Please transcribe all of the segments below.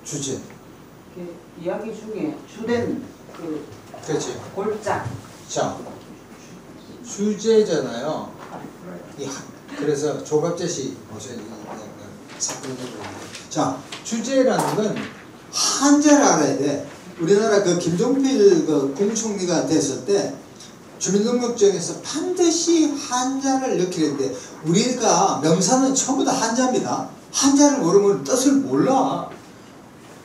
주제. 이야기 중에 주된 그렇지. 골자. 자, 주제잖아요. 그래서 조갑제시 보셔야 자, 주제라는 건 한자를 알아야 돼. 우리나라 그 김종필 그 국무총리가 됐을 때 주민등록증에서 반드시 한자를 넣기는데 우리가 명사는 전부 다 한자입니다. 한자를 모르면 뜻을 몰라.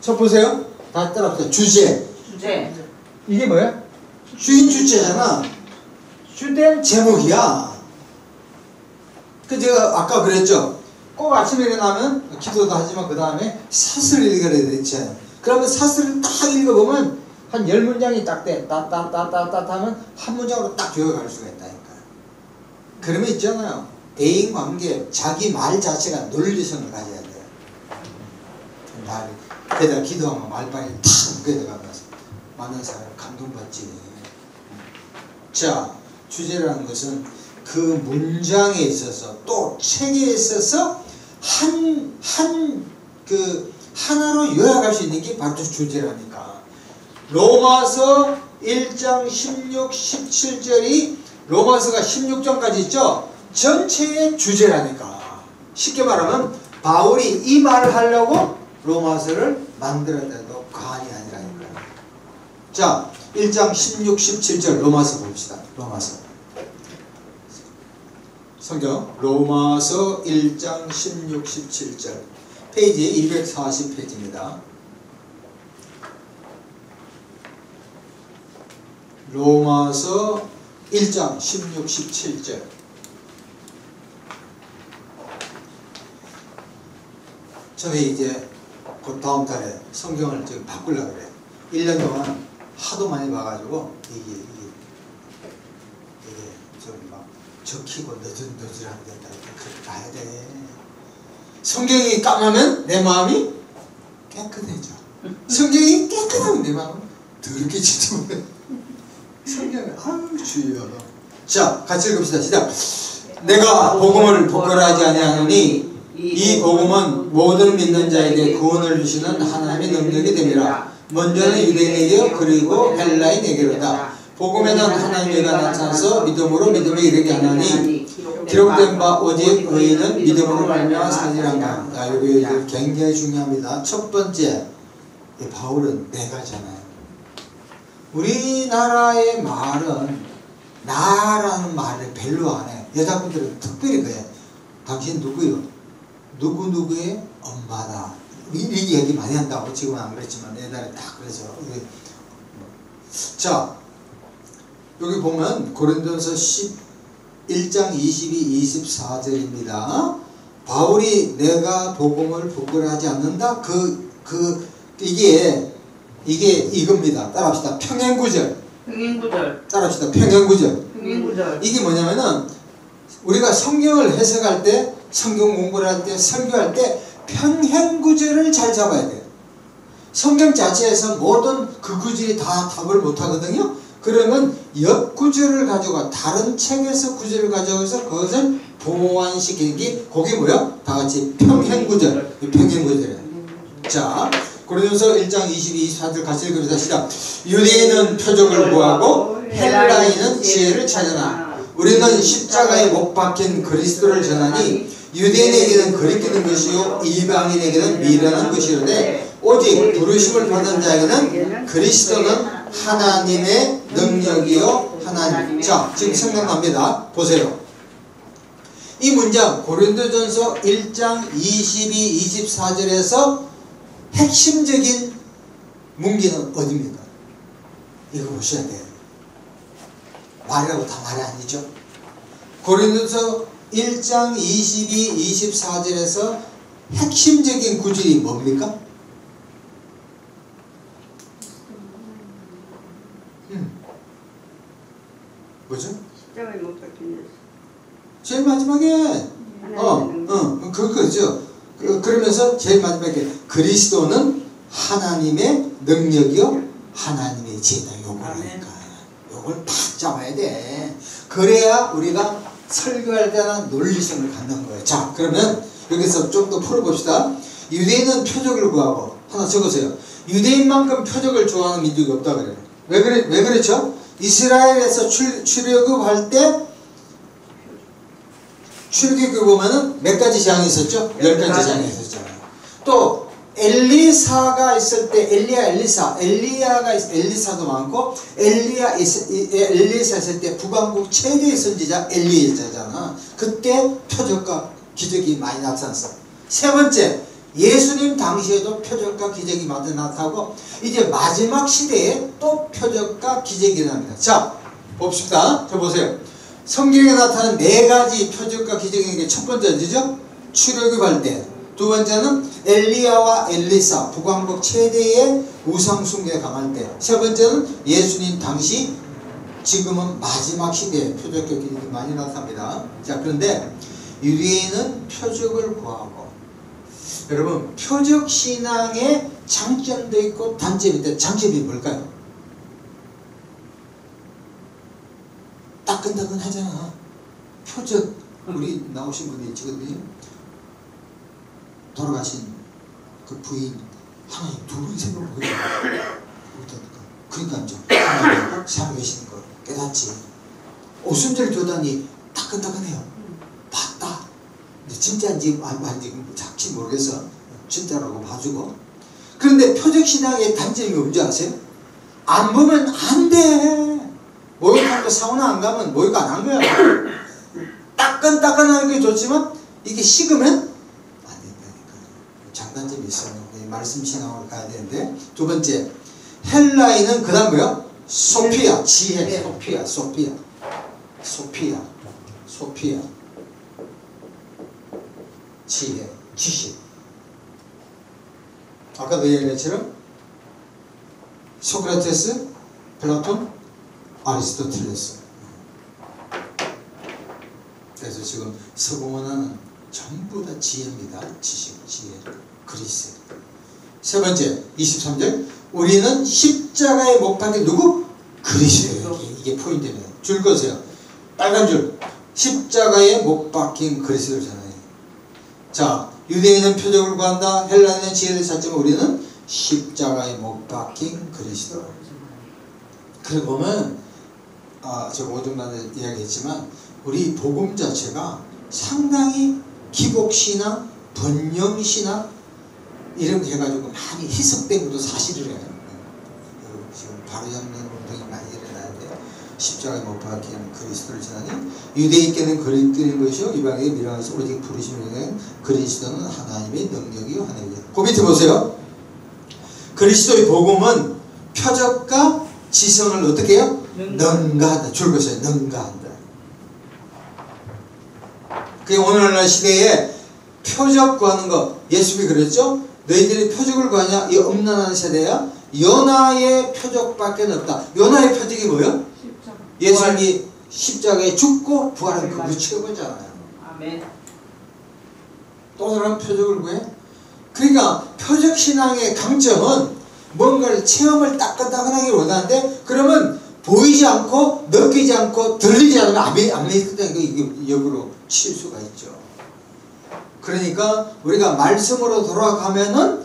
저 보세요. 다 따라합시다. 주제. 주제. 이게 뭐야? 주인 주제잖아. 주된 제목이야. 그 제가 아까 그랬죠. 꼭 아침에 일어나면 기도도 하지만 그 다음에 사슬을 읽어야 되죠. 그러면 사슬을 딱 읽어보면 한 10문장이 딱 돼. 따따따따따 하면 한 문장으로 딱 조여갈 수가 있다니까. 그러면 있잖아요. 대인관계, 자기 말 자체가 논리성을 가져야 돼요. 게다가 기도하면 말빨이 탁 무게 들어가면서 많은 사람을 감동받지. 자, 주제라는 것은 그 문장에 있어서 또 책에 있어서 하나로 요약할 수 있는 게 바로 주제라니까. 로마서 1장 16, 17절이 로마서가 16장까지 있죠? 전체의 주제라니까. 쉽게 말하면 바울이 이 말을 하려고 로마서를 만들었다도 과언이 아니라니까요. 자, 1장 16, 17절 로마서 봅시다. 로마서. 성경 로마서 1장 16, 17절 페이지 240페이지입니다. 로마서 1장 16, 17절 저는 이제 곧 다음 달에 성경을 지금 바꾸려고 그래요. 1년 동안 하도 많이 봐가지고 이게 좀 막 적히고 너질너질하게 된다. 그렇게 봐야 돼. 성경이 까마면 내 마음이 깨끗해져. 성경이 깨끗하면 내 마음은 더럽게 지지고 성경을 아유 주여. 자, 같이 읽읍시다. 시작. 내가 복음을 부끄러워하지 아니하노니 이 복음은 모든 믿는 자에게 구원을 주시는 하나님의 능력이 됨이라. 먼저는 유대인에게 그리고 헬라인에게로다. 복음에는 하나님의 가 나타나서 믿음으로 믿음에 이르게 하나니 기록된 바 오직 의인은 믿음으로 말미암아 살리란다. 여기 굉장히 중요합니다. 첫 번째, 바울은 내가잖아요. 우리나라의 말은 나라는 말을 별로 안 해. 여자분들은 특별히 그래. 당신 누구요? 누구누구의 엄마다. 이 얘기 많이 한다고 지금은 안 그랬지만 옛날에 딱 그래서 자, 여기 보면 고린도서 11장 22, 24절입니다. 바울이 내가 복음을 부끄러워하지 않는다. 이게 이겁니다. 따라합시다. 평행구절. 따라합시다. 평행구절. 이게 뭐냐면은 우리가 성경을 해석할 때, 성경 공부를 할 때, 설교할 때 평행구절을 잘 잡아야 돼요. 성경 자체에서 모든 그 구절이 다 답을 못하거든요. 그러면 옆구절을 가져가 다른 책에서 구절을 가져가서 그것을 보완시키는 게 그게 뭐야? 다 같이 평행구절. 평행구절이에요. 자, 고린도서 1장 22, 24절 같이 읽읍시다. 시작. 유대인은 표적을 구하고 헬라인은 지혜를 찾으나 우리는 십자가에 못 박힌 그리스도를 전하니 유대인에게는 거리끼는 것이요 이방인에게는 미련한 것이로되 오직 부르심을 받은 자에게는 그리스도는 하나님의 능력이요 하나님. 자, 지금 생각납니다. 보세요. 이 문장 고린도전서 1장 22, 24절에서 핵심적인 문기는 어디입니까? 이거 보셔야 돼요. 말이라고 다 말이 아니죠. 고린도서 1장 22, 24절에서 핵심적인 구절이 뭡니까? 뭐죠? 십자가에 못 박힌 예수. 제일 마지막에 그거죠. 그러면서 제일 마지막에 그리스도는 하나님의 능력이요 하나님의 지혜다. 요거라니까. 요걸 딱 잡아야 돼. 그래야 우리가 설교할 때는 논리성을 갖는 거예요. 자, 그러면 여기서 좀 더 풀어봅시다. 유대인은 표적을 구하고 하나 적으세요. 유대인만큼 표적을 좋아하는 민족이 없다 그래요. 왜 그렇죠? 이스라엘에서 출애굽할 때 출애굽 보면은 몇 가지 재앙이 있었죠? 10가지 재앙이 있었잖아요. 또 엘리사가 있을 때 엘리사도 많고 엘리사 있을 때 북왕국 최대의 선지자 엘리야잖아. 그때 표적과 기적이 많이 나타났어. 세 번째, 예수님 당시에도 표적과 기적이 많이 나타나고 이제 마지막 시대에 또 표적과 기적이 일어납니다. 자, 봅시다. 저 보세요. 성경에 나타나는 4가지 표적과 기적인 게 첫 번째죠. 출애굽할 때. 두 번째는 엘리야와 엘리사 북왕국 최대의 우상 숭배에 강할 때. 세 번째는 예수님 당시, 지금은 마지막 시대에 표적과 기적이 많이 나타납니다. 자, 그런데 유대인은 표적을 구하고, 여러분 표적 신앙의 장점도 있고 단점이 있는데 장점이 뭘까요? 따끈따끈 하잖아. 표적, 우리 나오신 분이 지금 돌아가신 그 부인 하나님 둘이 생각을 보게 돼. 그러니까 이제 하나님 살아계시는 걸 깨닫지. 오순절 교단이 따끈따끈해요. 봤다. 근데 진짜인지 아닌지 잘지 모르겠어. 진짜라고 봐주고. 그런데 표적신앙의 단점이 뭔지 아세요? 안 보면 안 돼. 목욕하고 사우나 안 가면 목욕 안 한 거야. 따끈따끈한 게 좋지만 이게 식으면 안 된다니까. 장단점이 있어요. 말씀 신앙으로 가야 되는데. 두 번째, 헬라인은 그 다음 뭐요? 소피아, 지혜. 소피아. 지혜, 지식. 아까도 얘기한 것처럼 소크라테스, 플라톤, 아리스토텔레스. 그래서 지금 서구문화는 전부 다 지혜입니다. 지식, 지혜, 그리스. 세 번째, 23절. 우리는 십자가에 못 박힌 누구? 그리스도예요. 이게 포인트입니다. 줄 거세요. 빨간 줄. 십자가에 못 박힌 그리스도를 전하요. 자, 유대인은 표적을 구한다. 헬라인은 지혜를 찾지만 우리는 십자가에 못 박힌 그리스도. 그리고 보면 제가 오전만에 이야기했지만 우리 복음 자체가 상당히 기복신앙, 번영신앙 이런 거 해가지고 많이 희석된 것도 사실이래요. 지금 바로잡는 운동이 많이 일어나는데 십자가에 못 박힌 그리스도를 전하니 유대인께는 거리끼는 것이요 이방에게 미련해서 오직 부르심을 그리스도는 하나님의 능력이요 하나님이요. 그 밑에 보세요. 그리스도의 복음은 표적과 지성을 어떻게 해요? 능가한다. 줄거서요. 능가한다. 그게 오늘날 시대에 표적 구하는 거 예수님이 그랬죠? 너희들이 표적을 구하냐? 이 음란한 세대야. 요나의 표적밖에 없다. 요나의 표적이 뭐예요? 예수님이 십자가에 죽고 부활한 그거 최고잖아요. 아멘. 또 다른 표적을 구해? 그러니까 표적신앙의 강점은 뭔가를 체험을 따끈따끈하게 원하는데 그러면 보이지 않고 느끼지 않고 들리지 않으면 안 믿겠다. 이게 역으로 칠 수가 있죠. 그러니까 우리가 말씀으로 돌아가면은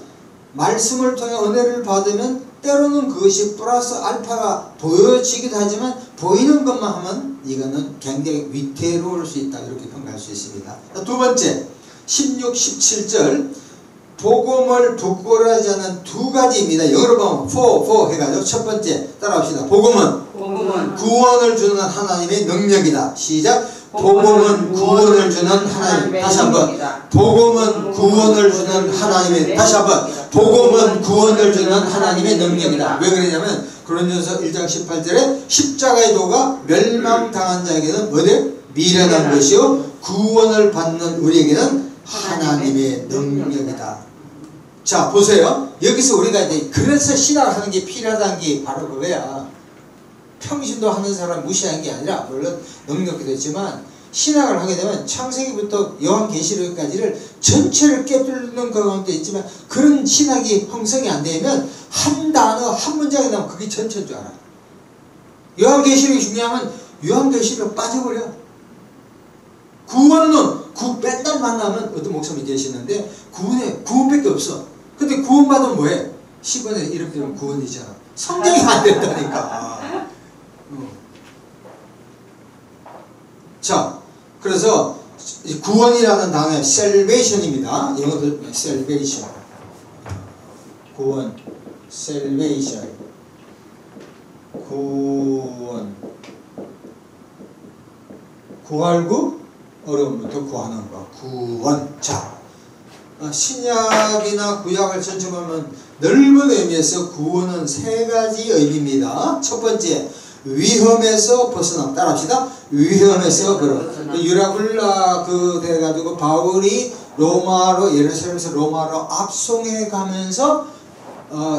말씀을 통해 은혜를 받으면 때로는 그것이 플러스 알파가 보여지기도 하지만 보이는 것만 하면 이거는 굉장히 위태로울 수 있다. 이렇게 평가할 수 있습니다. 두 번째 16, 17절 복음을 부끄러워하지 않는 두 가지입니다. 영어로 보면 for 해가지고 첫 번째 따라합시다. 복음은 구원을 주는 하나님의 능력이다. 시작. 복음은 구원을 주는 하나님. 다시 한번. 복음은 구원을 주는 하나님의. 다시 한번. 복음은 구원을 주는 하나님의 능력이다. 왜 그러냐면 고린도서 1장 18절에 십자가의 도가 멸망당한 자에게는 어디? 미련한 것이요 구원을 받는 우리에게는 하나님의 능력이다. 자 보세요. 여기서 우리가 이제 그래서 신앙을 하는 게 필요하다는 게 바로 그거야. 평신도 하는 사람 무시하는 게 아니라 물론 능력도 있지만 신앙을 하게 되면 창세기부터 요한계시록까지를 전체를 깨뚫는 가운데 있지만 그런 신학이 형성이 안 되면 한 단어 한 문장이 나오면 그게 전체인 줄 알아. 요한계시록이 중요하면 요한계시록 빠져버려. 구원론 맨날 만나면 어떤 목사님이 계시는데 구원밖에 없어. 근데 구원 구원받으면 뭐해? 10원에 이름 되면 구원이잖아. 성경이 안 된다니까. 자, 그래서 구원이라는 단어의 salvation입니다. 영어도 salvation. 구원, salvation. 구원. 구할구, 어려움부터 구하는 거. 구원. 자, 신약이나 구약을 전체보면 넓은 의미에서 구원은 세 가지 의미입니다. 첫 번째, 위험에서 벗어남. 따라합시다. 위험에서 벗어남. 유라굴라 돼가지고 바울이 로마로, 예루살렘에서 로마로 압송해 가면서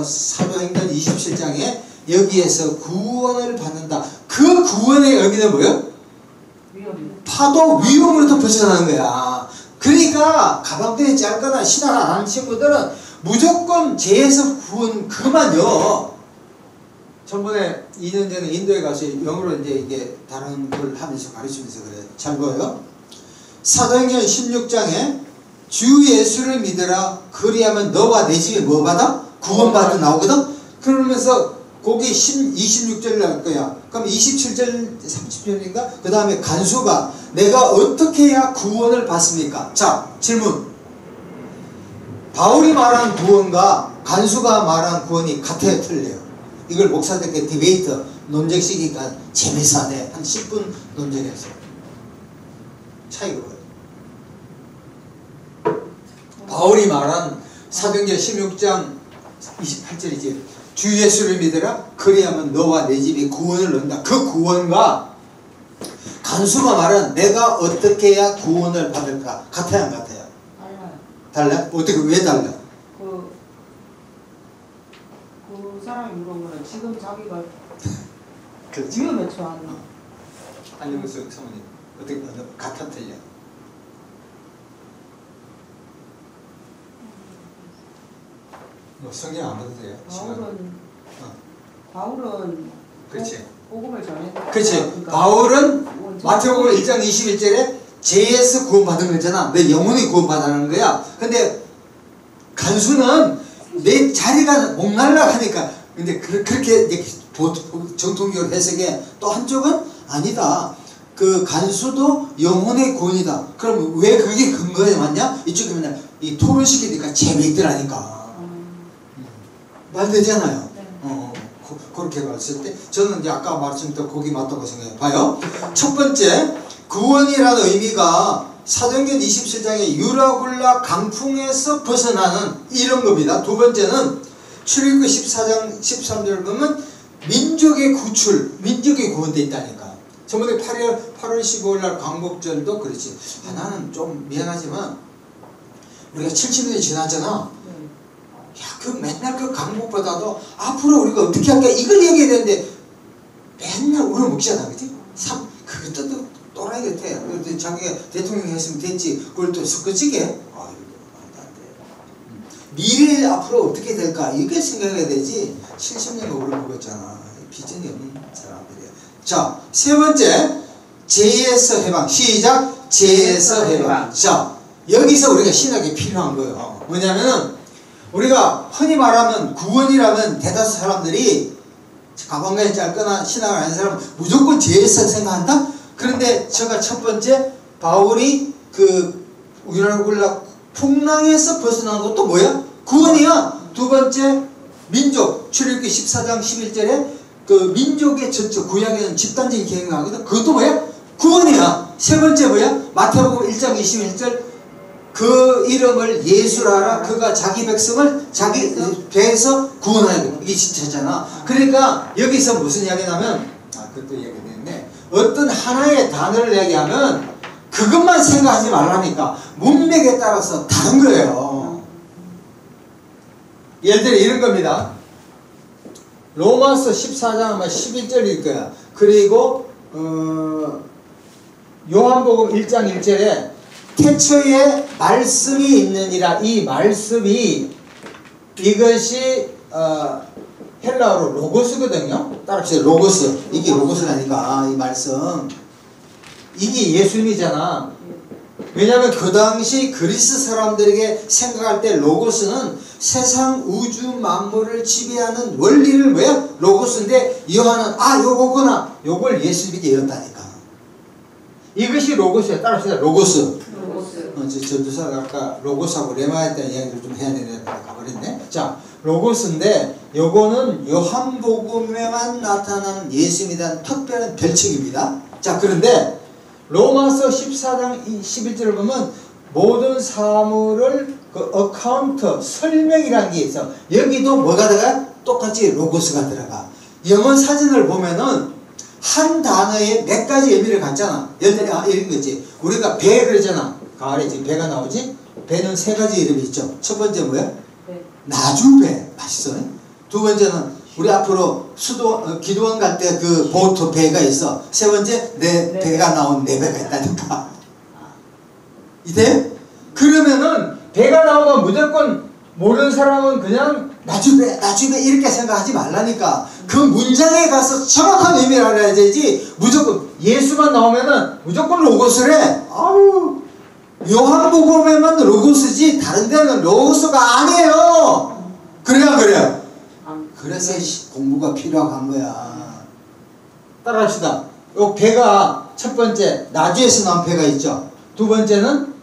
사도행전 27장에 여기에서 구원을 받는다. 그 구원의 의미는 뭐예요? 파도 위험으로부터 벗어나는 거야. 그러니까 가방끈이 짧거나 신앙 안 하는 친구들은 무조건 죄에서 구원 그만요. 전번에 2년 전에 인도에 가서 영어로 이게 다른 걸 하면서 가르치면서 그래. 잘 보여요. 사도행전 16장에 주 예수를 믿으라 그리하면 너와 내 집에 뭐 받아? 구원받아 나오거든. 그러면서 거기 26절 나올 거야. 그럼 27절, 30절인가? 그 다음에 간수가 내가 어떻게 해야 구원을 받습니까? 자, 질문. 바울이 말한 구원과 간수가 말한 구원이 같아요, 틀려요? 이걸 목사들께 디베이트, 논쟁식이니까 재미있어하네. 한 10분 논쟁했어요. 차이가 뭐예요? 바울이 말한 사도행전 16장 28절이지. 주 예수를 믿으라 그리하면 너와 내 집이 구원을 얻는다. 그 구원과 간수가 말은 내가 어떻게 해야 구원을 받을까? 같아요 안 같아요? 달라요. 달라요? 어떻게 왜 달라? 그 사람이 물은 거는 지금 자기가 그렇지. 위험에 처한 안녕하세요 사모님. 어떻게 같아 틀려? 뭐 성경 안 봐도 돼요. 바울은 그렇지. 복음을 전했다. 그렇지. 그러니까 바울은 마태복음 1장 21절에 죄에서 구원받은 거잖아. 내 영혼이 구원받는 거야. 근데 간수는 내 자리가 목날라 하니까. 근데 그렇게 이제 정통적으로 해석해. 또 한쪽은 아니다. 그 간수도 영혼의 구원이다. 그럼 왜 그게 근거에 맞냐? 이쪽에 뭐냐? 이 토론시키니까 재미있더라니까. 말 되잖아요. 그렇게 봤을 때 저는 이제 아까 말씀드린 거기 맞다고 생각해요. 봐요. 첫 번째, 구원이라는 의미가 사도행전 27장의 유라굴라 강풍에서 벗어나는 이런 겁니다. 두 번째는 출애굽기 14장 13절 보면 민족의 구출, 민족의 구원돼 있다니까. 저번에 8월 15일 날 광복절도 그렇지. 나는 좀 미안하지만 우리가 70년이 지났잖아. 야, 그 맨날 그 강목보다도 앞으로 우리가 어떻게 할까 이걸 얘기해야 되는데 맨날 울어먹잖아, 그치? 그것도 또라이 같아. 그래도 자기가 대통령이 했으면 됐지. 그걸 또 섞어지게? 아이고, 안 돼. 미래 앞으로 어떻게 될까? 이렇게 생각해야 되지. 70년 울어먹었잖아. 비전이 없는 사람들이야. 자, 세 번째, 죄에서 해방. 시작! 죄에서 해방. 자, 여기서 우리가 신학이 필요한 거예요. 뭐냐면은 우리가 흔히 말하면 구원이라면 대다수 사람들이 가방가에 짧거나 신앙을 아는 사람은 무조건 죄에서 생각한다? 그런데 제가 첫 번째 바울이 그 유라굴라 풍랑에서 벗어난 것도 뭐야? 구원이야. 두 번째 민족 출애굽기 14장 11절에 그 민족의 전적 구약에는 집단적인 계획이 나오거든. 그것도 뭐야? 구원이야. 세 번째 뭐야? 마태복음 1장 21절 그 이름을 예수라 그가 자기 백성을 자기 배에서 구원하는 거. 이게 진짜잖아. 그러니까 여기서 무슨 이야기냐면 그것도 얘기했는데 어떤 하나의 단어를 얘기하면 그것만 생각하지 말라니까 문맥에 따라서 다른 거예요. 예를 들어 이런 겁니다. 로마서 14장 아마 11절일 거야. 그리고 요한복음 1장 1절에 태초에 말씀이 있느니라. 이 말씀이 이것이 헬라어로 로고스거든요. 따라합시다. 로고스. 이게 로고스라니까. 이 말씀 이게 예수님이잖아. 왜냐하면 그 당시 그리스 사람들에게 생각할 때 로고스는 세상 우주 만물을 지배하는 원리를 뭐야? 로고스인데 요한은 요거구나. 요걸 예수님이 열었다니까. 이것이 로고스야. 따라합시다. 로고스. 전도사가 아까 로고스하고 레마에 대한 이야기를 좀 해야 되는데 가버렸네. 자, 로고스인데 요거는 요한복음에만 나타나는 예수님에 대한 특별한 별칭입니다. 자, 그런데 로마서 14장 11절을 보면 모든 사물을 그 어카운트 설명이라는 게 있어. 여기도 뭐가 들어가? 똑같이 로고스가 들어가. 영어 사전을 보면은 한 단어에 몇 가지 의미를 갖잖아. 예를 들어 이런 거지. 우리가 배 그러잖아. 가을에 지금 배가 나오지? 배는 세 가지 이름이 있죠. 첫 번째 뭐야? 나주배. 맛있어. 두 번째는 우리 앞으로 기도원 갈 때 그 보트 배가 있어. 세 번째 배가 나온 네 배가 있다니까. 이때 그러면은 배가 나오면 무조건 모르는 사람은 그냥 나주배 이렇게 생각하지 말라니까. 그 문장에 가서 정확한 의미를 알아야 되지. 무조건 예수만 나오면은 무조건 로고스래. 아우, 요한복음에만 로고스지 다른 데는 로고스가 아니에요. 그래요. 그래서 공부가 필요한 거야. 따라합시다. 요 배가 첫 번째 나주에서 나온 배가 있죠. 두 번째는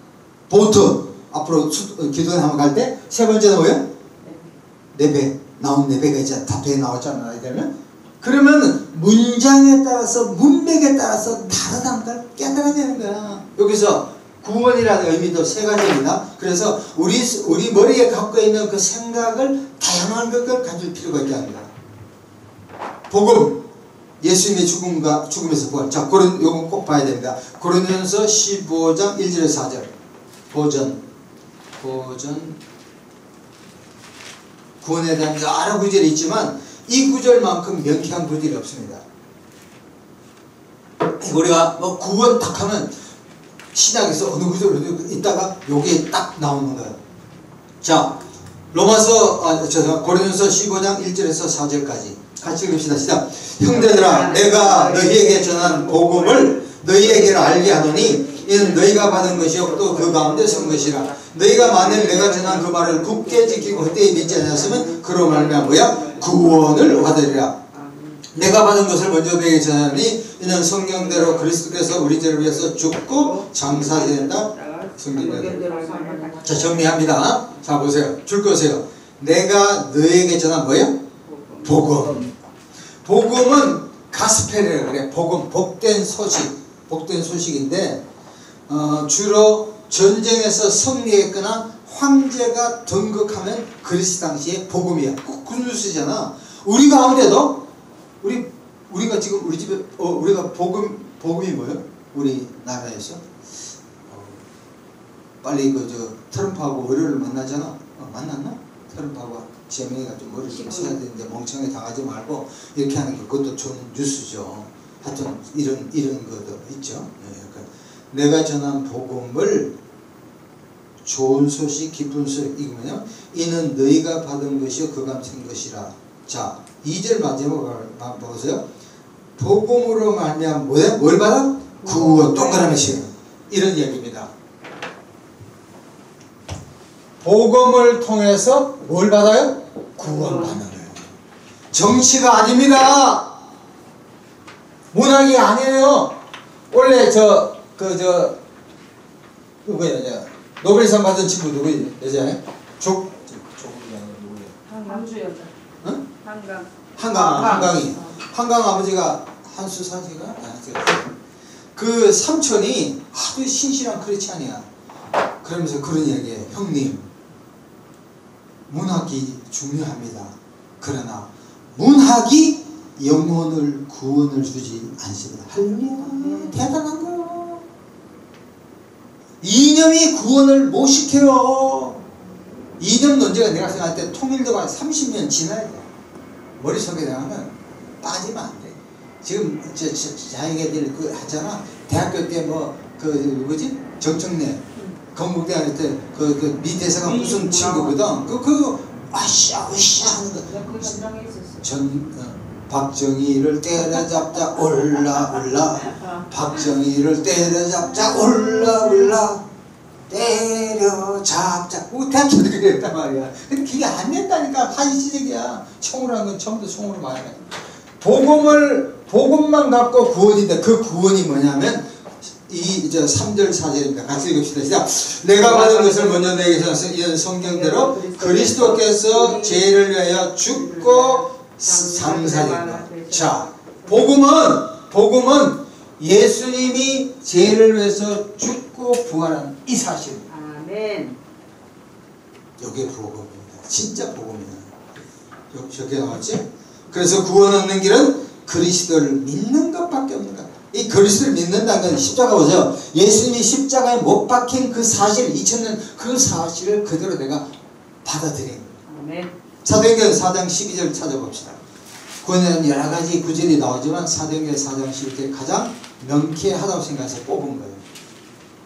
보트. 앞으로 기도에 한번 갈 때. 세 번째는 뭐예요? 네 배. 나온 네 배가 있잖아. 다 배에 나왔잖아. 이러면. 그러면 문장에 따라서 문맥에 따라서 다르다는 걸 깨달아야 되는 거야. 여기서 구원이라는 의미도 세 가지입니다. 그래서 우리 머리에 갖고 있는 그 생각을 다양한 것을 가질 필요가 있게 합니다. 복음, 예수님의 죽음에서 부활. 자, 요건 꼭 봐야 됩니다. 고린도전서 15장 1절에서 4절. 보전. 구원에 대한 여러 구절이 있지만 이 구절만큼 명쾌한 구절이 없습니다. 우리가 뭐 구원 딱 하면 신약에서 어느 구절로 있다가 여기에 딱 나오는 거예요. 자, 고린도전서 15장 1절에서 4절까지 같이 읽읍시다. 시작. 형제들아, 내가 너희에게 전한 복음을 너희에게 알게 하노니 이는 너희가 받은 것이요 또 그 가운데 선 것이라. 너희가 만일 내가 전한 그 말을 굳게 지키고 헛되이 믿지 않았으면 그로 말미암아 뭐야? 구원을 얻으리라. 내가 받은 것을 먼저 너희에게 전하니 이는 성경대로 그리스도께서 우리 죄를 위해서 죽고 장사된다. 성경대로. 자, 정리합니다. 자, 보세요. 줄 거세요. 내가 너희에게 전한 뭐예요? 복음. 복음은 가스펠이라고 그래. 복음, 복된 소식인데 주로 전쟁에서 승리했거나 황제가 등극하면 그리스 당시에 복음이야. 꼭 그 뉴스잖아. 우리 가운데도 우리가 지금 우리 집에 우리가 복음이 뭐예요? 우리 나라에서 빨리 트럼프하고 월요일 만나잖아. 만났나? 트럼프하고 제명이가 좀 머리를 좀 써야 되는데 멍청하게 당하지 말고 이렇게 하는 게 그것도 좋은 뉴스죠. 하여튼 이런 것도 있죠. 그러니까 내가 전한 복음을 좋은 소식, 기쁜 소식 이거면요. 이는 너희가 받은 것이요 그가 된 것이라. 자, 2절 마지막을 보세요. 복음으로 말미암아 뭘 받아? 구원. 동그라미 씌워. 이런 얘기입니다. 복음을 통해서 뭘 받아요? 구원 받는 거예요. 정치가 아닙니다. 문학이 아니에요. 원래 누구야? 노벨상 받은 친구 누구예요? 여자예요? 한주 여자. 응? 한강. 한강 아버지가 한수사지가 그 삼촌이 하도 신실한 크리스찬이야. 그러면서 그런 이야기해요. 형님, 문학이 중요합니다. 그러나 문학이 영혼을 구원을 주지 않습니다. 할렐루야. 대단한 거요. 이념이 구원을 못 시켜요. 이념 논제가 내가 생각할 때 통일도가 30년 지나야 돼. 머릿속에 나가면 빠지면 안 돼. 지금 자기네들 하잖아. 대학교 때 누구지? 정청래 건국대 할 때 그 미대사가 무슨 친구거든. 아씨야 하는 거. 박정희를 때려잡자 올라. 박정희를 때려잡자 올라. 때려 잡자 대학교도 그랬단 말이야. 근데 그게 안 된다니까. 한시적이야. 총으로 한 건 처음부터 총으로 말해. 복음만 갖고 구원인데 그 구원이 뭐냐면 이제 3절 4절입니다. 같이 읽읍시다. 시작. 내가 받은 것을 먼저 내게서 이런 성경대로 그리스도께서 죄를 위하여 죽고 상사된다. 자, 복음은 예수님이 죄를 위해서 죽고 부활한 이 사실. 아멘. 이게 복음입니다. 진짜 복음이야. 저렇게 나왔지? 그래서 구원 얻는 길은 그리스도를 믿는 것밖에 없는 거야. 이 그리스도를 믿는다는 건 십자가 보세요. 예수님이 십자가에 못 박힌 그 사실, 2000년 그 사실을 그대로 내가 받아들인 거예요. 아멘. 사도행전 4장 12절 찾아봅시다. 구원에는 여러 가지 구절이 나오지만 사도행전 4장 12절 가장 명쾌하다고 생각해서 뽑은 거예요.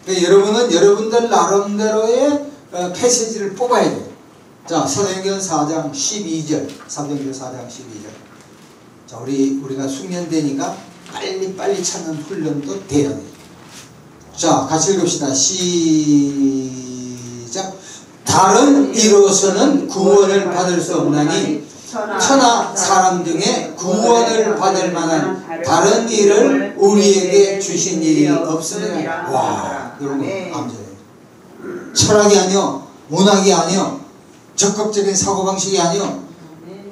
그러니까 여러분은 여러분들 나름대로의 패시지를 뽑아야 돼요. 자, 사도행전 4장 12절. 사도행전 4장 12절. 자, 우리가 숙련되니까 빨리 찾는 훈련도 돼야 돼요. 자, 같이 읽읍시다. 시작. 다른 이로서는 구원을 받을 수 없나니 천하 사람 중에 구원을 받을 만한 다른 일을 우리에게 주신 일이 없습니다. 와, 여러분 암전해요. 철학이 아니요, 문학이 아니요, 적극적인 사고방식이 아니요,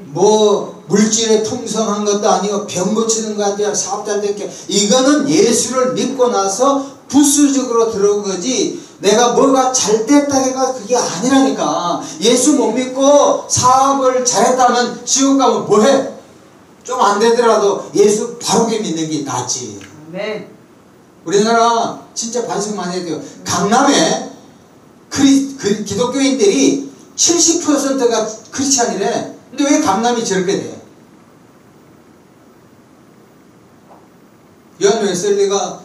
뭐 물질에 풍성한 것도 아니요, 병 고치는 거 아니야, 사업 잘 될게. 이거는 예수를 믿고 나서 부수적으로 들어온 거지 내가 뭐가 잘 됐다 해가 그게 아니라니까. 예수 못 믿고 사업을 잘했다면 지옥 가면 뭐해? 좀 안 되더라도 예수 바르게 믿는 게 낫지. 네. 우리나라 진짜 반성 많이 해야 돼요. 강남에 기독교인들이 70%가 크리스찬이래. 근데 왜 강남이 저렇게 돼? 요한 웨슬리가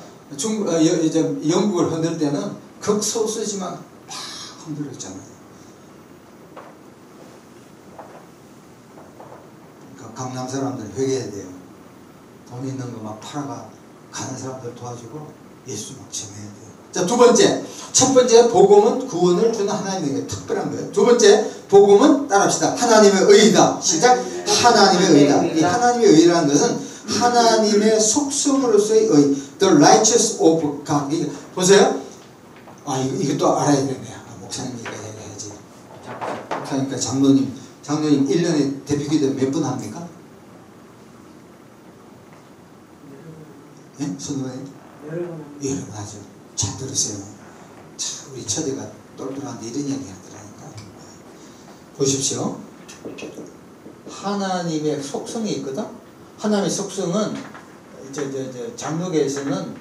영국을 흔들 때는 극소수지만 막 흔들었잖아요. 그러니까 강남 사람들 회개해야 돼요. 돈 있는 거 막 팔아가 가는 사람들 도와주고 예수 막 전해야 돼요. 자, 두 번째. 첫 번째, 복음은 구원을 주는 하나님에게 특별한 거예요. 두 번째, 복음은 따라합시다. 하나님의 의다. 시작. 하나님의 의다. 이 하나님의 의라는 것은 하나님의 속성으로서의 의. The righteous of God. 보세요. 이것도 알아야 되네. 목사님이 이거 얘기해야지. 그러니까 장로님 1년에 대표기도 몇 분 합니까? 예? 선생님? 여러 번 하죠. 잘 들으세요. 참, 우리 처제가 똘똘한데 이런 이야기 하더라니까. 보십시오. 하나님의 속성이 있거든? 하나님의 속성은, 장로계에서는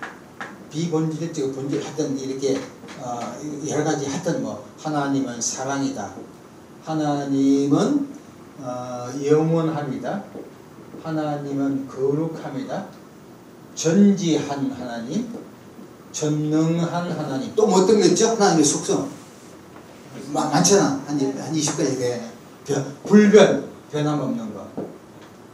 비본질적, 본질 하여튼 이렇게, 여러 가지 하여튼 하나님은 사랑이다. 하나님은, 영원합니다. 하나님은 거룩합니다. 전지한 하나님, 전능한 하나님. 또 뭐 어떤 거 있죠? 하나님의 속성. 많잖아. 한 20가지 돼. 불변, 변함없는 거.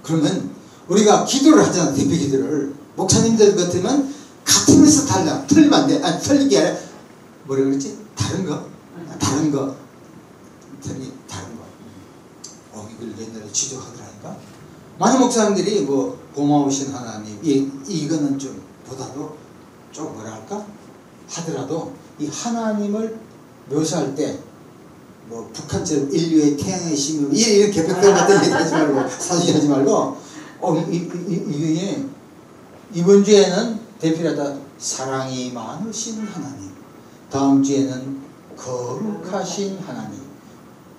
그러면 우리가 기도를 하잖아. 대표 기도를. 목사님들 같으면 같으면서 달라. 틀리면 안 돼. 아니, 틀리게 아니라 뭐라 그랬지? 다른 거. 다른 거. 다른 거. 이걸 옛날에 지적하더라니까. 많은 목사님들이 고마우신 하나님, 이거는 좀 보다도 좀 뭐랄까? 하더라도 이 하나님을 묘사할 때 북한처럼 인류의 태양의 힘을 이렇게 백달 같은 얘기 하지 말고 사실하지 말고 이게 이번 주에는 대표하다 사랑이 많으신 하나님, 다음 주에는 거룩하신 하나님,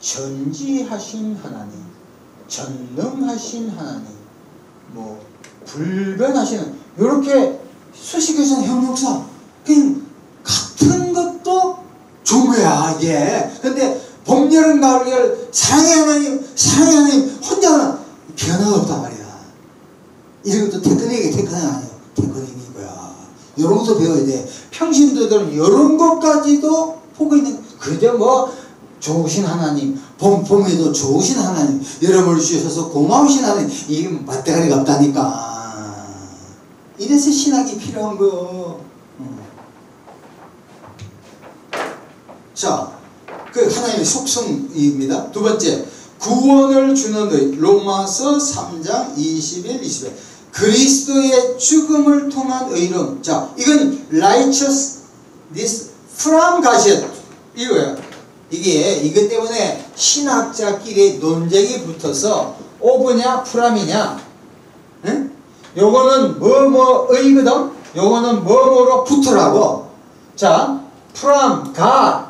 전지하신 하나님, 전능하신 하나님, 불변하시는, 이렇게 수식해서 형용사, 그냥 같은 것도 좋은 거야, 이게. 근데 봄, 여름, 가을, 겨울, 사랑의 하나님, 혼자는 변화가 없단 말이야. 이런 것도 테크닉이 아니에요. 테크닉인 거야. 이런 것도 배워야 돼. 평신도들은 이런 것까지도 보고 있는 거야. 그저 좋으신 하나님, 봄에도 좋으신 하나님, 여러분을 주셔서 고마우신 하나님, 이게 맞대가리가 없다니까. 이래서 신학이 필요한 거. 자, 그 하나님의 속성입니다. 두 번째, 구원을 주는 의. 로마서 3장 21, 22. 그리스도의 죽음을 통한 의로움. 자, 이건 righteousness from God. 이거예요. 이것 때문에 신학자끼리 논쟁이 붙어서 오브냐 프람이냐. 응? 요거는 뭐뭐의거든. 요거는 뭐뭐로 붙으라고. 자, 프람 God.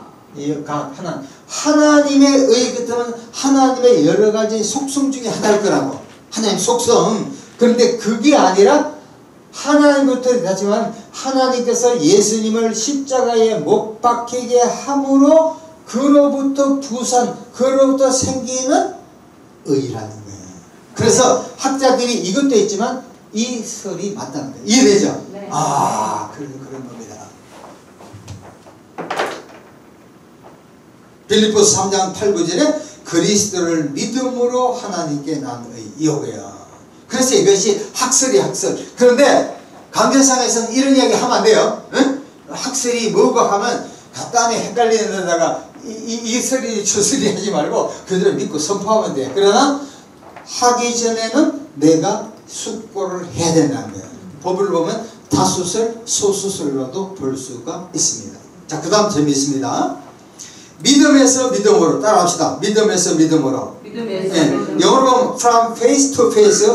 하나님의 의 같으면 하나님의 여러 가지 속성 중에 하나일 거라고. 하나님 속성. 그런데 그게 아니라 하나님부터 하지만 하나님께서 예수님을 십자가에 못 박히게 함으로 그로부터 그로부터 생기는 의라는 거예요. 그래서 학자들이 이것도 있지만 이 설이 맞다는 거예요. 이해되죠? 네. 그런 겁니다. 빌립보서 3장 8, 9절에 그리스도를 믿음으로 하나님께 난 의. 이거예요. 그래서 이것이 학설이 학설. 그런데 강대상에서는 이런 이야기 하면 안 돼요. 응? 학설이 뭐고 하면 간단히 헷갈리는 데다가 이 설이 저 설이 하지 말고 그들을 믿고 선포하면 돼. 그러나 하기 전에는 내가 숙고를 해야 된다는 거예요. 법을 보면 다수설, 소수설로도 볼 수가 있습니다. 자, 그 다음 재미있습니다. 믿음에서 믿음으로 따라합시다. 믿음에서 믿음으로. 네. 영어로 보면 from face to face,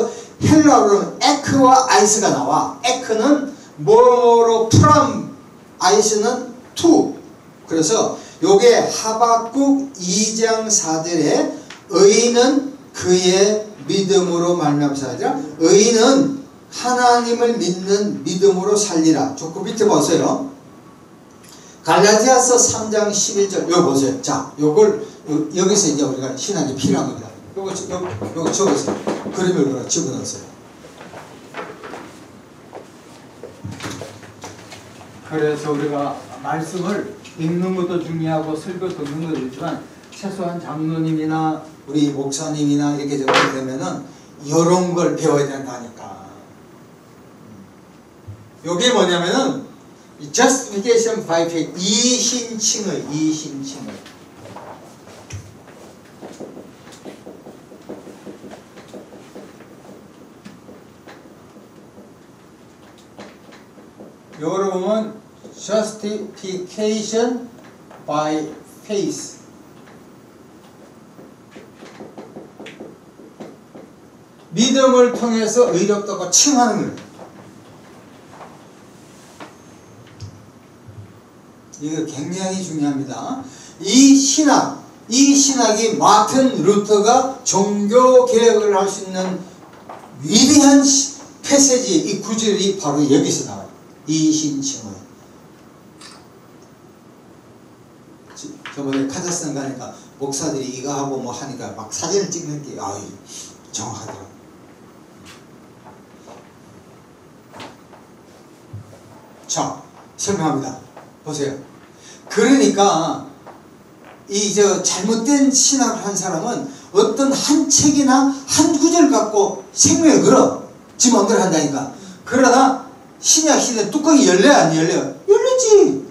헬라어로는 에크와 아이스가 나와. 에크는 뭐로 from, 아이스는 to. 그래서 요게 하박국 2장 4절에 의인은 그의 믿음으로 말미암사 아니라 의인은 하나님을 믿는 믿음으로 살리라. 조금 밑에 보세요. 갈라디아서 3장 11절 요거 보세요. 자, 요걸 여기서 이제 우리가 신학이 필요한 겁니다. 요거 적으세요. 그림을 집어넣으세요. 그래서 우리가 말씀을 읽는 것도 중요하고 설교 듣는 것도 있지만 최소한 장로님이나 우리 목사님이나 이렇게 적게 되면은 이런 걸 배워야 된다니까. 요게 뭐냐면은 justification by faith, 이신칭의. 요거로 보면 justification by faith. 믿음을 통해서 의롭다고 칭하는 거예요. 이거 굉장히 중요합니다. 이 신학이 마틴 루터가 종교 개혁을 할 수 있는 위대한 패세지, 이 구절이 바로 여기서 나와요. 이신칭의. 저번에 카자흐스탄 가니까 목사들이 이거 하고 뭐 하니까 막 사진을 찍는 게 정확하더라고요. 자, 설명합니다. 보세요. 그러니까 잘못된 신학을 한 사람은 어떤 한 책이나 한 구절 갖고 생명을 걸어. 지 마음대로 한다니까. 그러나 신약 시대 뚜껑이 열려요, 안 열려요? 열리지.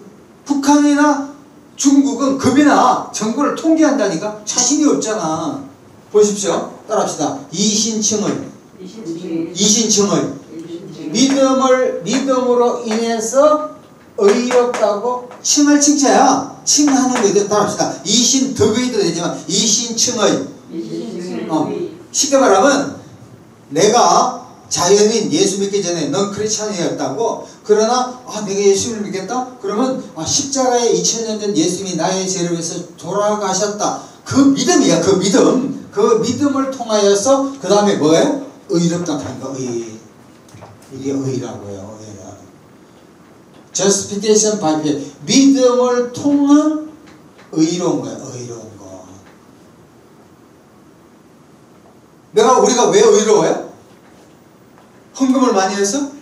북한이나 중국은 겁이나 정부를 통제한다니까 자신이 없잖아. 보십시오. 따라합시다. 이신칭의. 믿음으로 인해서 의롭다고 칭할 칭자야. 칭하는 거에 따라합시다. 이신 덕의도 되지만 이신칭의. 쉽게 말하면 내가 자연인 예수 믿기 전에 넌 크리스찬이었다고. 그러나 내가 예수를 믿겠다? 그러면 십자가에 2000년 전 예수님이 나의 죄를 위해서 돌아가셨다. 그 믿음이야. 그 믿음. 그 믿음을 통하여서 그 다음에 뭐예요? 의롭다 하는 거. 이게 의라고요. Justification by faith. 믿음을 통한 의로운 거야. 의로운 거. 우리가 왜 의로워요? 헌금을 많이 해서?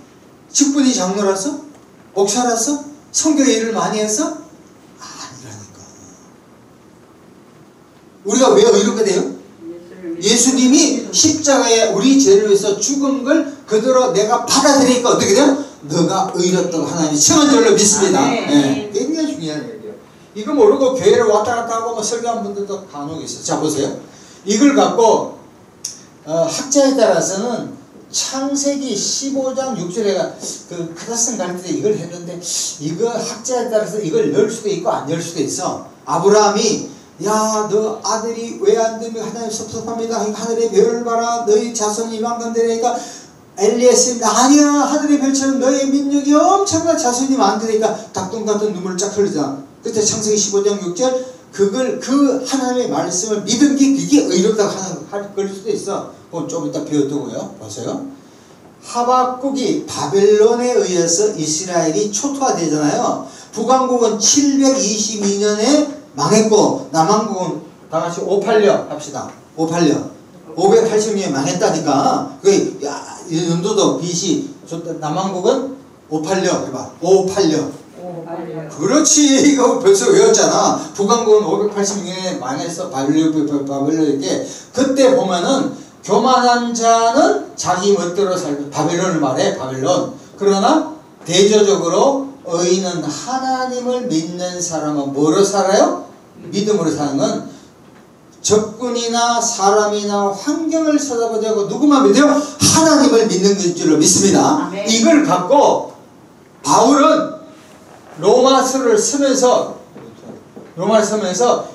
직분이 장로라서? 목사라서? 성교의 일을 많이 해서? 아니라니까. 우리가 왜 의롭게 돼요? 예수님이 십자가에 우리 죄를 위해서 죽은 걸 그대로 내가 받아들이니까 어떻게 돼요? 너가 의롭다고 하나님이 칭한 줄로 믿습니다. 네. 굉장히 중요한 얘기예요. 이거 모르고 교회를 왔다 갔다 하고 뭐 설교한 분들도 간혹 있어요. 자 보세요. 이걸 갖고 학자에 따라서는 창세기 15장 6절에 그 카다슨 가르칠 때 이걸 했는데 이거 학자에 따라서 이걸 열 수도 있고 안 열 수도 있어. 아브라함이 야 너 아들이 왜 안 되면 하나님 섭섭합니다. 하늘의 별을 봐라. 너희 자손이 이만큼 되니까 엘리에스입니다. 아니야 하늘의 별처럼 너희 민족이 엄청난 자손이 많으니까 닭똥 같은 눈물을 쫙 흘리잖아. 그때 창세기 15장 6절 그걸 그 하나님의 말씀을 믿은 게 그게 의롭다고 할 걸 수도 있어. 그건 좀 이따 배워두고요. 보세요. 하박국이 바벨론에 의해서 이스라엘이 초토화되잖아요. 북왕국은 722년에 망했고 남왕국은 다같이 586 합시다. 586 580년에 망했다니까. 그 연도도 BC 남왕국은 586 해봐. 586 그렇지. 이거 벌써 외웠잖아. 북왕국은 580년에 망해서 바벨론에게 그때 보면은 교만한 자는 자기 멋대로 살고 바벨론을 말해. 바벨론. 그러나 대조적으로 의인은 하나님을 믿는 사람은 뭐로 살아요? 믿음으로 사는 건 적군이나 사람이나 환경을 쳐다보지 않고 누구만 믿어요? 하나님을 믿는 줄로 믿습니다. 아멘. 이걸 갖고 바울은 로마서를 쓰면서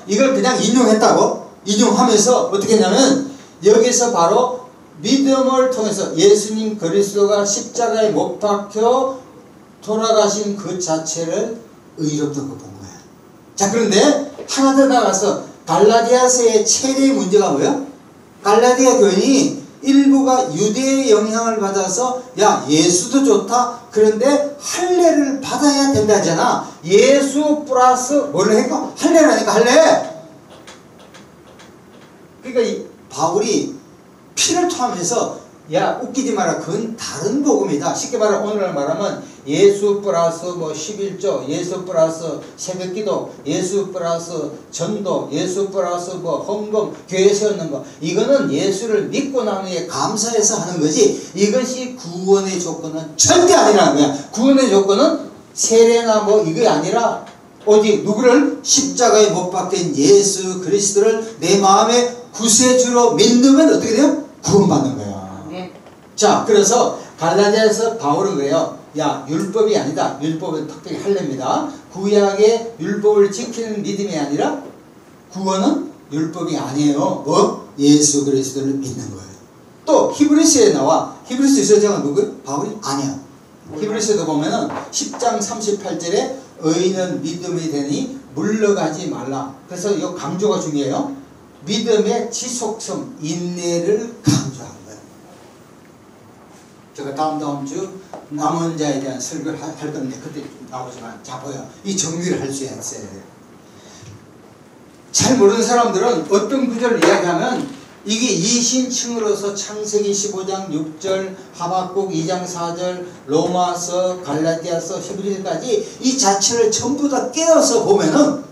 이걸 그냥 인용했다고. 인용하면서 어떻게 했냐면 여기서 바로 믿음을 통해서 예수님 그리스도가 십자가에 못 박혀 돌아가신 그 자체를 의롭다고 본 거야. 자 그런데 하나 더 나가서 갈라디아서의 최대의 문제가 뭐야? 갈라디아 교인이 일부가 유대의 영향을 받아서 야 예수도 좋다. 그런데 할례를 받아야 된다 하잖아. 예수 플러스 뭐를 했고 할례를 하니까 할례. 그러니까 이 바울이 피를 토하면서 야 웃기지 마라. 그건 다른 복음이다. 쉽게 말하면 오늘날 말하면 예수 플러스 뭐 11조, 예수 플러스 새벽기도, 예수 플러스 전도, 예수 플러스 뭐 헌금, 교회 세우는 거. 이거는 예수를 믿고 난 후에 감사해서 하는 거지. 이것이 구원의 조건은 절대 아니라는 거야. 구원의 조건은 세례나 뭐 이게 아니라 오직 누구를 십자가에 못 박힌 예수 그리스도를 내 마음의 구세주로 믿으면 어떻게 돼요? 구원받는 거야. 자, 그래서 갈라디아에서 바울은 그래요. 야, 율법이 아니다. 율법은 특별히 할례입니다. 구약의 율법을 지키는 믿음이 아니라 구원은 율법이 아니에요. 뭐? 예수 그리스도를 믿는 거예요. 또 히브리서에 나와. 히브리서 저자가 누구예요? 바울이? 아니야. 히브리서에도 보면은 10장 38절에 의인은 믿음이 되니 물러가지 말라. 그래서 이 강조가 중요해요. 믿음의 지속성, 인내를 강조하는 거예요. 제가 다음 주 남은 자에 대한 설교를 할 건데 그때 나오지만 자 보여. 이 정리를 할 수 있어야 돼요. 잘 모르는 사람들은 어떤 구절을 이야기하면 이게 이신층으로서 창세기 15장 6절, 하박국 2장 4절, 로마서, 갈라디아서, 히브리서까지 이 자체를 전부 다 깨어서 보면은